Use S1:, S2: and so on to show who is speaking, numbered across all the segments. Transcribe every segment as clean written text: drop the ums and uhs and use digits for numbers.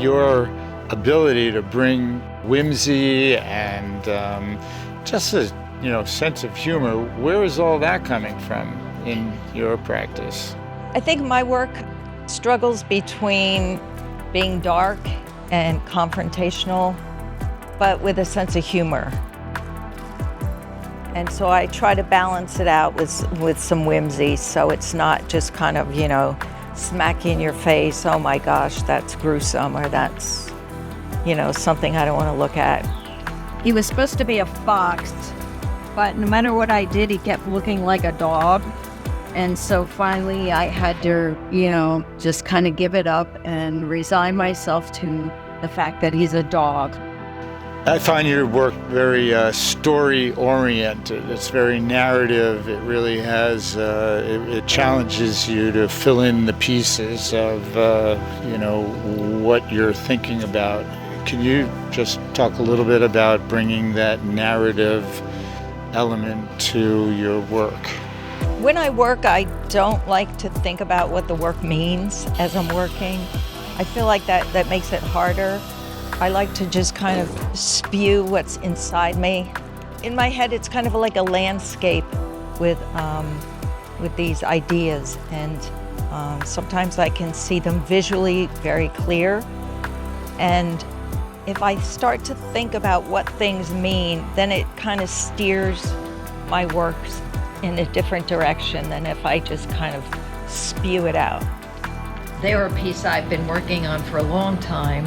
S1: your ability to bring whimsy and just a sense of humor. Where is all that coming from in your practice?
S2: I think my work struggles between being dark and confrontational, but with a sense of humor. And so I try to balance it out with some whimsy, so it's not just kind of, smack you in your face, oh my gosh, that's gruesome, or that's, something I don't want to look at.
S3: He was supposed to be a fox, but no matter what I did, he kept looking like a dog. And so finally I had to, just kind of give it up and resign myself to the fact that he's a dog.
S1: I find your work very story-oriented. It's very narrative. It really has, it challenges you to fill in the pieces of, what you're thinking about. Can you just talk a little bit about bringing that narrative element to your work?
S2: When I work, I don't like to think about what the work means as I'm working. I feel like that makes it harder. I like to just kind of spew what's inside me. In my head, it's kind of like a landscape with these ideas, and sometimes I can see them visually very clear. And if I start to think about what things mean, then it kind of steers my works in a different direction than if I just kind of spew it out. They're a piece I've been working on for a long time,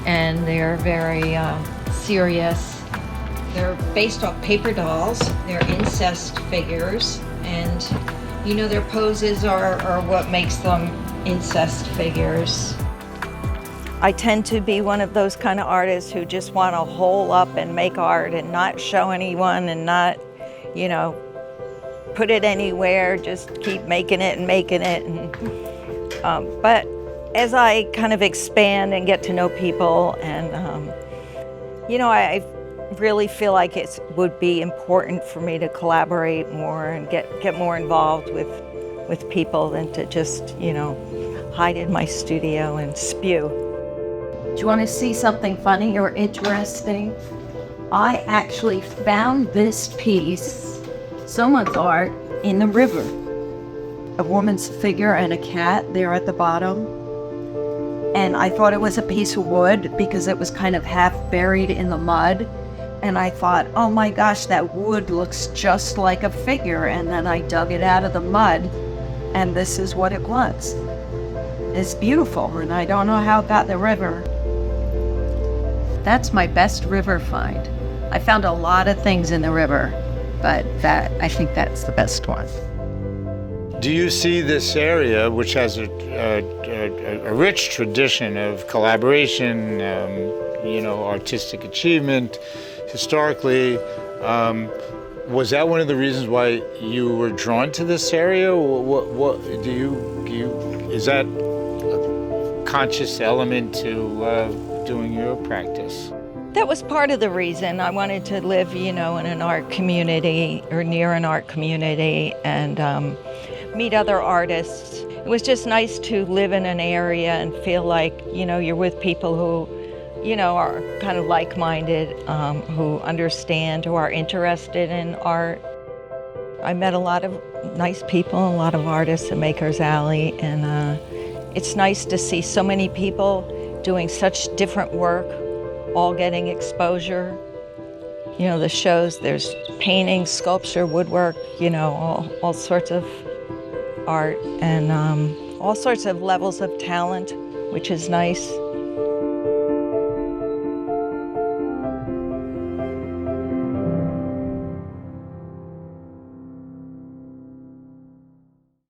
S2: and they're very serious. They're based off paper dolls. They're incest figures, and their poses are what makes them incest figures. I tend to be one of those kind of artists who just want to hole up and make art and not show anyone and not, put it anywhere, just keep making it. And, but as I kind of expand and get to know people, and I really feel like it would be important for me to collaborate more and get more involved with people than to just, hide in my studio and spew.
S3: Do you want to see something funny or interesting? I actually found this piece, someone's art, in the river. A woman's figure and a cat there at the bottom. And I thought it was a piece of wood because it was kind of half buried in the mud. And I thought, oh my gosh, that wood looks just like a figure. And then I dug it out of the mud, and this is what it was. It's beautiful, and I don't know how it got in the river. That's my best river find. I found a lot of things in the river, but I think that's the best one.
S1: Do you see this area, which has a rich tradition of collaboration, artistic achievement, historically, was that one of the reasons why you were drawn to this area? What is that a conscious element to doing your practice?
S2: That was part of the reason. I wanted to live, in an art community or near an art community and meet other artists. It was just nice to live in an area and feel like, you're with people who, are kind of like-minded, who understand, who are interested in art. I met a lot of nice people, a lot of artists at Maker's Alley, and it's nice to see so many people doing such different work, all getting exposure. The shows, there's painting, sculpture, woodwork, all sorts of art, and all sorts of levels of talent, which is nice.